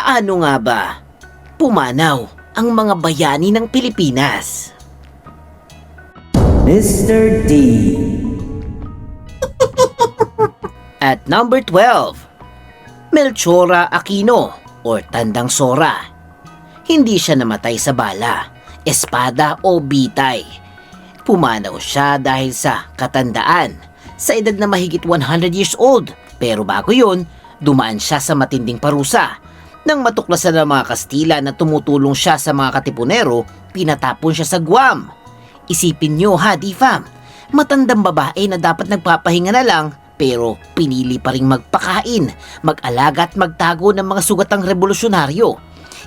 Paano nga ba pumanaw ang mga bayani ng Pilipinas? Mr. D. At number 12, Melchora Aquino or Tandang Sora. Hindi siya namatay sa bala, espada o bitay. Pumanaw siya dahil sa katandaan, sa edad na mahigit 100 years old. Pero bago yun, dumaan siya sa matinding parusa. Nang matuklasan ng mga Kastila na tumutulong siya sa mga Katipunero, pinatapon siya sa Guam. Isipin nyo ha, di fam? Matandang babae na dapat nagpapahinga na lang, pero pinili pa ring magpakain, mag-alaga at magtago ng mga sugatang revolusyonaryo.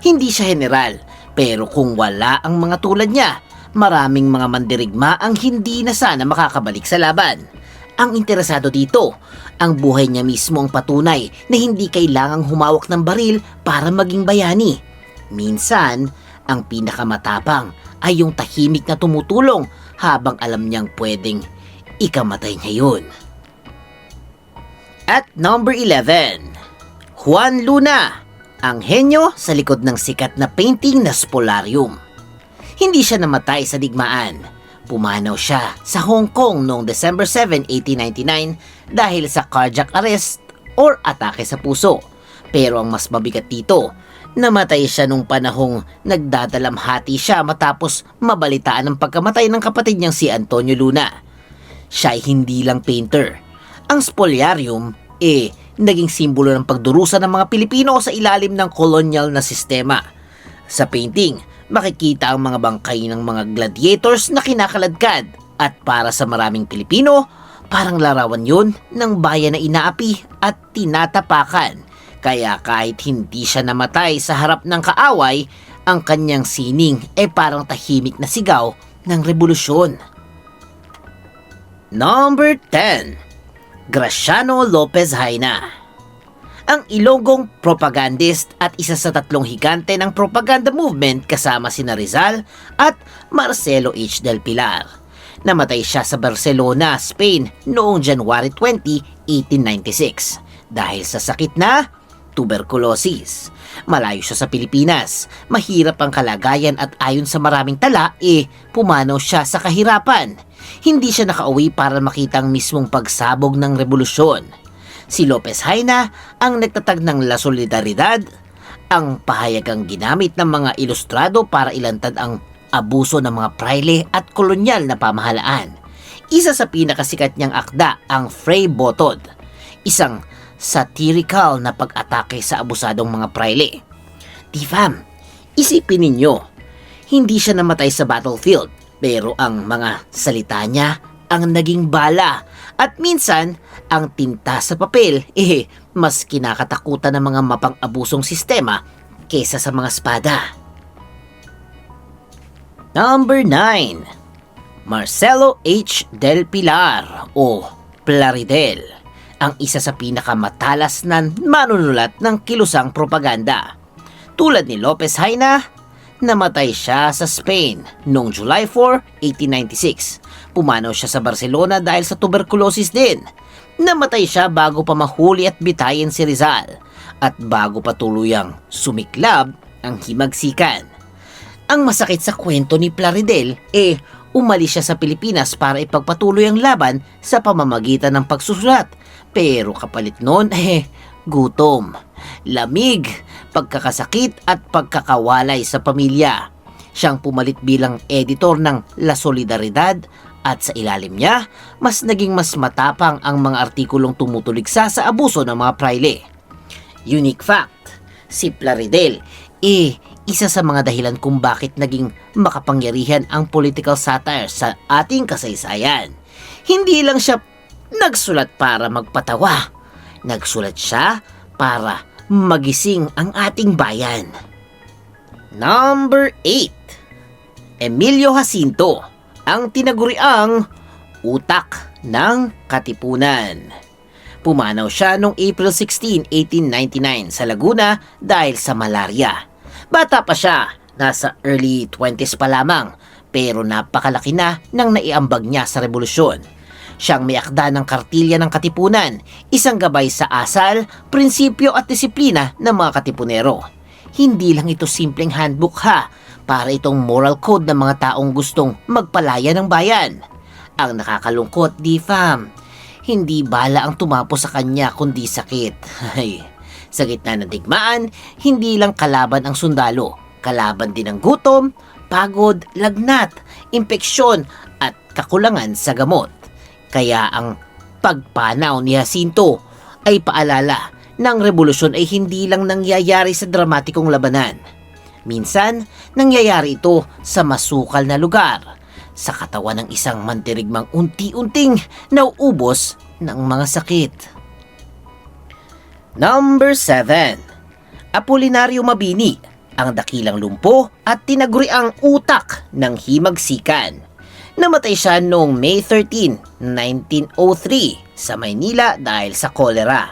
Hindi siya general, pero kung wala ang mga tulad niya, maraming mga mandirigma ang hindi na sana makakabalik sa laban. Ang interesado dito, ang buhay niya mismo ang patunay na hindi kailangang humawak ng baril para maging bayani. Minsan, ang pinakamatapang ay yung tahimik na tumutulong habang alam niyang pwedeng ikamatay niya yun. At number 11, Juan Luna, ang henyo sa likod ng sikat na painting na Spolarium. Hindi siya namatay sa digmaan. Pumanaw siya sa Hong Kong noong December 7, 1899 dahil sa cardiac arrest or atake sa puso. Pero ang mas mabigat dito, namatay siya nung panahong nagdadalamhati siya matapos mabalitaan ang pagkamatay ng kapatid niyang si Antonio Luna. Siya ay hindi lang painter. Ang Spoliarium naging simbolo ng pagdurusa ng mga Pilipino sa ilalim ng kolonyal na sistema. Sa painting, makikita ang mga bangkay ng mga gladiators na kinakaladkad at para sa maraming Pilipino, parang larawan yun ng bayan na inaapi at tinatapakan. Kaya kahit hindi siya namatay sa harap ng kaaway, ang kanyang sining parang tahimik na sigaw ng revolusyon. Number 10, Graciano Lopez Haina. Ang Ilonggong propagandist at isa sa tatlong higante ng propaganda movement kasama sina Rizal at Marcelo H. del Pilar. Namatay siya sa Barcelona, Spain noong January 20, 1896 dahil sa sakit na tuberculosis. Malayo siya sa Pilipinas, mahirap ang kalagayan at ayon sa maraming tala, pumanaw siya sa kahirapan. Hindi siya nakauwi para makita ang mismong pagsabog ng revolusyon. Si Lopez Haina ang nagtatag ng La Solidaridad, ang pahayagang ginamit ng mga ilustrado para ilantad ang abuso ng mga praile at kolonyal na pamahalaan. Isa sa pinakasikat niyang akda ang Fray Botod, isang satirical na pag-atake sa abusadong mga praile. Di fam, isipin ninyo, hindi siya namatay sa battlefield, pero ang mga salita niya ang naging bala at minsan ang tinta sa papel mas kinakatakutan ng mga mapang-abusong sistema kesa sa mga espada. Number 9, Marcelo H. del Pilar o Plaridel, ang isa sa pinakamatalas na manunulat ng kilusang propaganda. Tulad ni Lopez Haina, namatay siya sa Spain noong July 4, 1896. Pumanaw siya sa Barcelona dahil sa tuberculosis din. Namatay siya bago pa mahuli at bitayin si Rizal at bago pa tuluyang sumiklab ang himagsikan. Ang masakit sa kwento ni Plaridel, umalis siya sa Pilipinas para ipagpatuloy ang laban sa pamamagitan ng pagsusulat. Pero kapalit noon, gutom, lamig, pagkakasakit at pagkakawalay sa pamilya. Siyang pumalit bilang editor ng La Solidaridad at sa ilalim niya, mas naging mas matapang ang mga artikulong tumutuligsa sa abuso ng mga praile. Unique fact, si Plaridel, isa sa mga dahilan kung bakit naging makapangyarihan ang political satire sa ating kasaysayan. Hindi lang siya nagsulat para magpatawa, nagsulat siya para magising ang ating bayan. Number 8, Emilio Jacinto, ang tinaguriang utak ng Katipunan. Pumanaw siya noong April 16, 1899 sa Laguna dahil sa malaria. Bata pa siya, nasa early 20s pa lamang, pero napakalaki na nang naiambag niya sa revolusyon. Siyang may akda ng Kartilya ng Katipunan, isang gabay sa asal, prinsipyo at disiplina ng mga Katipunero. hindi lang ito simpleng handbook para itong moral code ng mga taong gustong magpalaya ng bayan. Ang nakakalungkot, di fam, hindi bala ang tumapo sa kanya kundi sakit. Sa gitna ng digmaan, hindi lang kalaban ang sundalo, kalaban din ang gutom, pagod, lagnat, impeksyon at kakulangan sa gamot. Kaya ang pagpanaw ni Jacinto ay paalala na ang revolusyon ay hindi lang nangyayari sa dramatikong labanan. Minsan, nangyayari ito sa masukal na lugar, sa katawan ng isang mandirigmang unti-unting nauubos ng mga sakit. Number 7. Apolinario Mabini, ang dakilang lumpo at tinaguriang utak ng himagsikan. Namatay siya noong May 13, 1903 sa Maynila dahil sa kolera.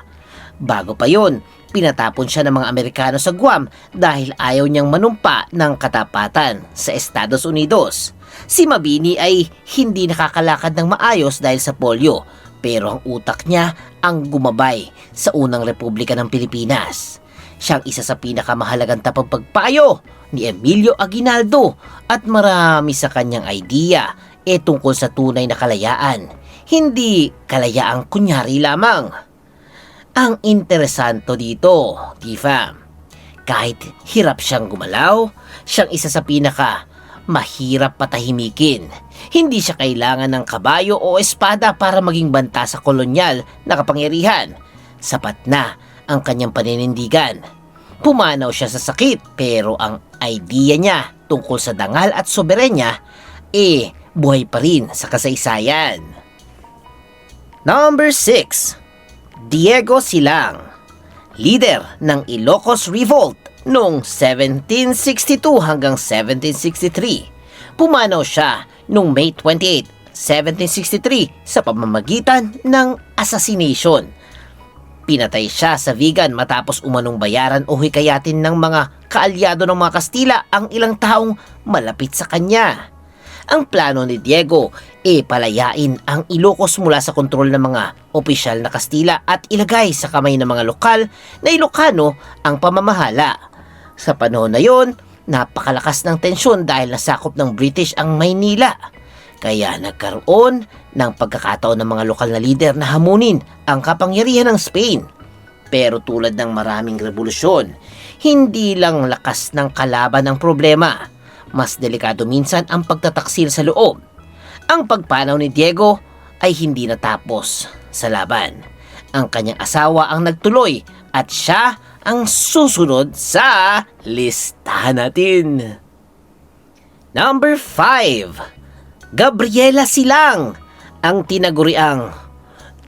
Bago pa yon, pinatapon siya ng mga Amerikano sa Guam dahil ayaw niyang manumpa ng katapatan sa Estados Unidos. Si Mabini ay hindi nakakalakad ng maayos dahil sa polio, pero ang utak niya ang gumabay sa unang Republika ng Pilipinas. Siyang isa sa pinakamahalagang tapagpagpayo ni Emilio Aguinaldo at marami sa kanyang idea tungkol sa tunay na kalayaan, hindi kalayaang kunyari lamang. Ang interesanto dito, di fam, kahit hirap siyang gumalaw, siyang isa sa mahirap patahimikin. Hindi siya kailangan ng kabayo o espada para maging banta sa kolonyal na kapangyarihan. Sapat na ang kanyang paninindigan. Pumanaw siya sa sakit, pero ang idea niya tungkol sa dangal at soberenya buhay pa rin sa kasaysayan. Number 6. Diego Silang, leader ng Ilocos Revolt noong 1762 hanggang 1763. Pumanaw siya noong May 28, 1763 sa pamamagitan ng assassination. Pinatay siya sa Vigan matapos umanong bayaran o hikayatin ng mga kaalyado ng mga Kastila ang ilang taong malapit sa kanya. Ang plano ni Diego palayain ang Ilocos mula sa kontrol ng mga opisyal na Kastila at ilagay sa kamay ng mga lokal na Ilocano ang pamamahala. Sa panahon na yon, napakalakas ng tensyon dahil nasakop ng British ang Maynila. Kaya nagkaroon ng pagkakataon ng mga lokal na lider na hamunin ang kapangyarihan ng Spain. Pero tulad ng maraming revolusyon, hindi lang lakas ng kalaban ang problema. Mas delikado minsan ang pagtataksil sa loob. Ang pagpanaw ni Diego ay hindi natapos sa laban. Ang kanyang asawa ang nagtuloy at siya ang susunod sa listahan natin. Number 5. Gabriela Silang, ang tinaguriang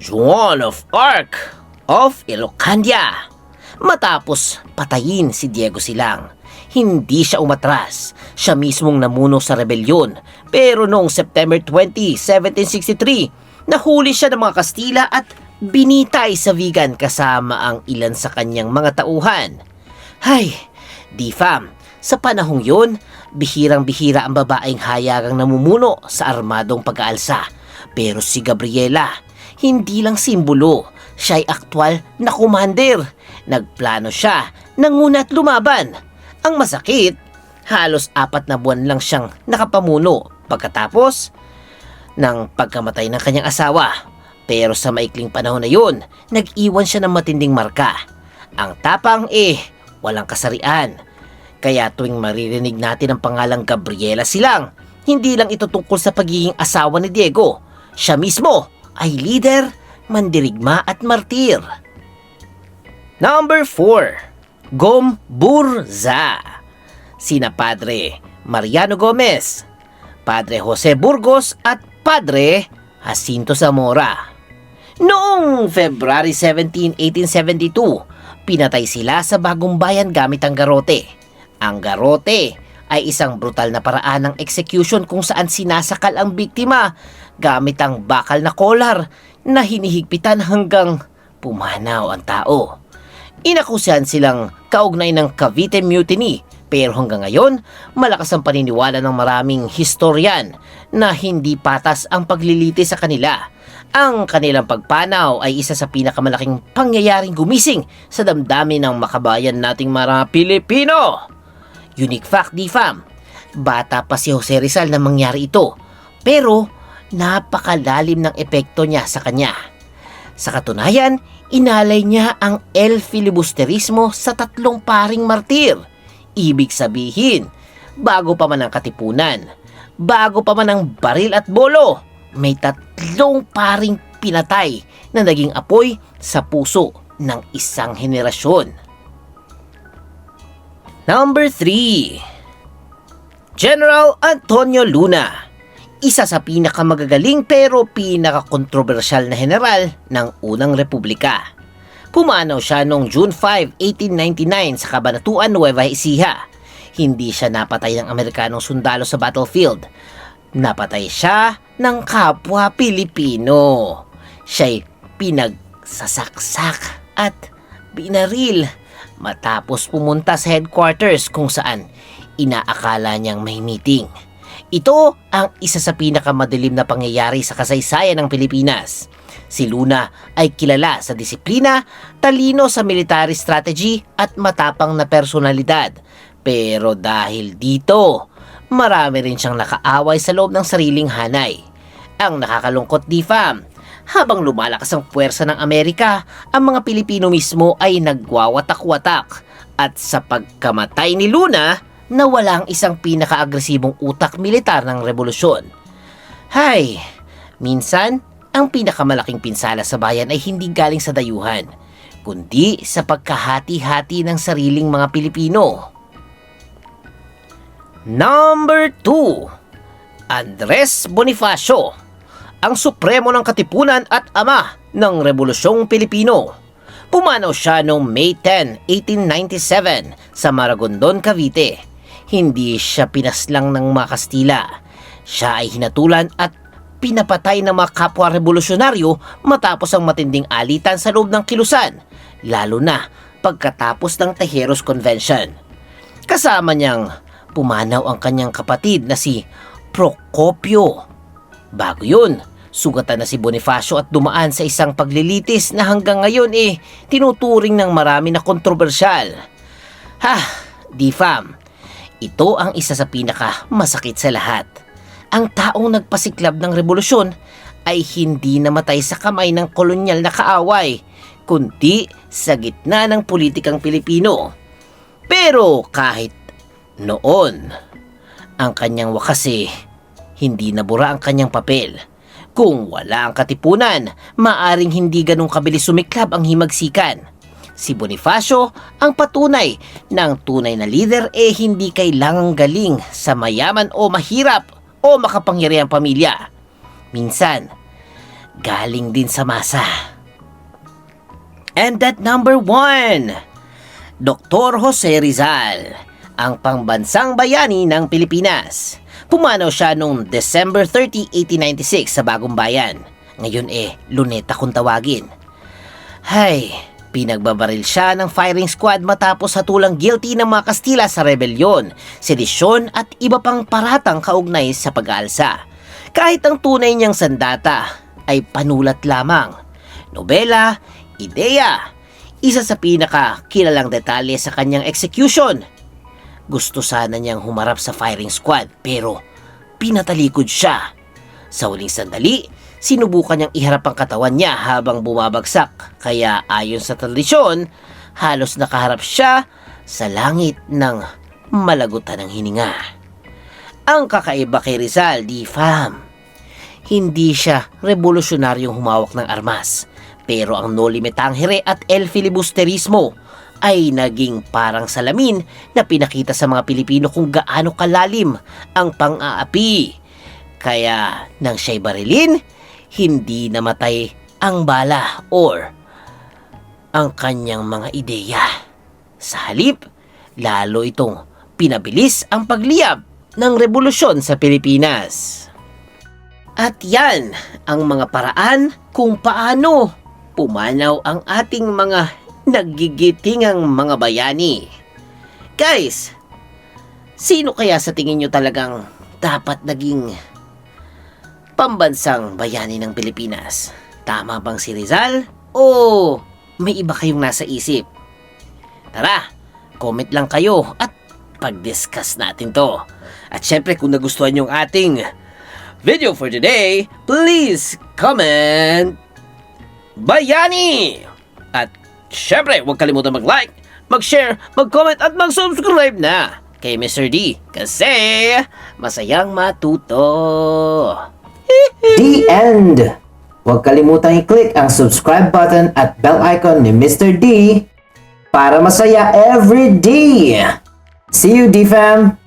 Joan of Arc of Ilocandia. Matapos patayin si Diego Silang, hindi siya umatras. Siya mismong namuno sa rebelyon. Pero noong September 20, 1763, nahuli siya ng mga Kastila at binitay sa Vigan kasama ang ilan sa kanyang mga tauhan. Hay, di fam, sa panahong yun, bihirang-bihira ang babaeng hayagang namumuno sa armadong pag-aalsa. Pero si Gabriela, hindi lang simbolo, siya ay aktwal na commander. Nagplano siya, nanguna at lumaban. Ang masakit, halos 4 na buwan lang siyang nakapamuno pagkatapos ng pagkamatay ng kanyang asawa. Pero sa maikling panahon na yun, nag-iwan siya ng matinding marka. Ang tapang walang kasarian. Kaya tuwing maririnig natin ang pangalang Gabriela Silang, hindi lang ito tungkol sa pagiging asawa ni Diego. Siya mismo ay leader, mandirigma at martir. Number 4. Gomburza. Sina Padre Mariano Gomez, Padre Jose Burgos at Padre Jacinto Zamora. Noong February 17, 1872, pinatay sila sa Bagong Bayan gamit ang garote. Ang garote ay isang brutal na paraan ng execution kung saan sinasakal ang biktima gamit ang bakal na kolar na hinihigpitan hanggang pumanaw ang tao. Inakusahan silang kaugnay ng Cavite Mutiny, pero hanggang ngayon, malakas ang paniniwala ng maraming historian na hindi patas ang paglilitis sa kanila. Ang kanilang pagpanaw ay isa sa pinakamalaking pangyayaring gumising sa damdamin ng makabayan nating mga Pilipino. Unique fact, Di-Fam, bata pa si Jose Rizal na mangyari ito, pero napakalalim ng epekto niya sa kanya. Sa katunayan, inalay niya ang El Filibusterismo sa 3 paring martir. Ibig sabihin, bago pa man ang katipunan, bago pa man ang baril at bolo, may 3 paring pinatay na naging apoy sa puso ng isang henerasyon. Number 3. General Antonio Luna, isa sa pinakamagagaling pero pinakakontrobersyal na general ng unang republika. Pumanaw siya noong June 5, 1899 sa Cabanatuan, Nueva Ecija. Hindi siya napatay ng Amerikanong sundalo sa battlefield. Napatay siya ng kapwa Pilipino. Siya'y pinagsasaksak at binaril matapos pumunta sa headquarters kung saan inaakala niyang may meeting. Ito ang isa sa pinakamadilim na pangyayari sa kasaysayan ng Pilipinas. Si Luna ay kilala sa disiplina, talino sa military strategy at matapang na personalidad. Pero dahil dito, marami rin siyang nakaaway sa loob ng sariling hanay. Ang nakakalungkot, Di-Fam, habang lumalakas ang puwersa ng Amerika, ang mga Pilipino mismo ay nagwawatak-watak. At sa pagkamatay ni Luna, nawala ang isang pinaka-agresibong utak militar ng revolusyon. Hay, minsan, ang pinakamalaking pinsala sa bayan ay hindi galing sa dayuhan, kundi sa pagkahati-hati ng sariling mga Pilipino. Number 2. Andres Bonifacio, ang supremo ng katipunan at ama ng Rebolusyong Pilipino. Pumanaw siya noong May 10, 1897 sa Maragondon, Cavite. Hindi siya pinaslang ng mga Kastila. Siya ay hinatulan at pinapatay ng mga kapwa revolusyonaryo matapos ang matinding alitan sa loob ng kilusan, lalo na pagkatapos ng Tejeros Convention. Kasama niyang pumanaw ang kanyang kapatid na si Procopio. Bago yun, sugatan na si Bonifacio at dumaan sa isang paglilitis na hanggang ngayon tinuturing ng marami na kontrobersyal. Di-Fam, ito ang isa sa pinaka masakit sa lahat. Ang taong nagpasiklab ng revolusyon ay hindi namatay sa kamay ng kolonyal na kaaway, kundi sa gitna ng politikang Pilipino. Pero kahit noon, ang kanyang wakas hindi nabura ang kanyang papel. Kung wala ang katipunan, maaring hindi ganong kabilis sumiklab ang himagsikan. Si Bonifacio ang patunay ng tunay na leader hindi kailangang galing sa mayaman o mahirap o makapangyarihang pamilya. Minsan, galing din sa masa. And that number 1, Dr. Jose Rizal, ang pangbansang bayani ng Pilipinas. Pumanaw siya noong December 30, 1896 sa Bagong Bayan. Ngayon Luneta kung tawagin. Hay, pinagbabaril siya ng firing squad matapos hatulang guilty ng mga Kastila sa rebelyon, sedisyon at iba pang paratang kaugnay sa pag-aalsa. Kahit ang tunay niyang sandata ay panulat lamang. Nobela, ideya, isa sa pinaka-kilalang detalye sa kanyang execution. Gusto sana niyang humarap sa firing squad pero pinatalikod siya. Sa huling sandali, sinubukan niyang iharap ang katawan niya habang bumabagsak, kaya ayon sa tradisyon, halos nakaharap siya sa langit ng malagutan ng hininga. Ang kakaiba kay Rizal, Di-Fam, hindi siya revolusyonaryong humawak ng armas, pero ang Noli Me Tangere at El Filibusterismo ay naging parang salamin na pinakita sa mga Pilipino kung gaano kalalim ang pang-aapi. Kaya nang siya'y barilin, hindi namatay ang bala or ang kanyang mga ideya. Sa halip, lalo itong pinabilis ang pagliyab ng revolusyon sa Pilipinas. At yan ang mga paraan kung paano pumanaw ang ating mga naggigitingang mga bayani. Guys, sino kaya sa tingin nyo talagang dapat naging pambansang bayani ng Pilipinas? Tama bang si Rizal? O may iba kayong nasa isip? Tara, comment lang kayo at pag-discuss natin to. At syempre kung nagustuhan yung ating video for today, please comment Bayani! At syempre, huwag kalimutan mag-like, mag-share, mag-comment at mag-subscribe na kay Mr. D kasi masayang matuto. The end! Huwag kalimutan i-click ang subscribe button at bell icon ni Mr. D para masaya every day. See you, D-Fam!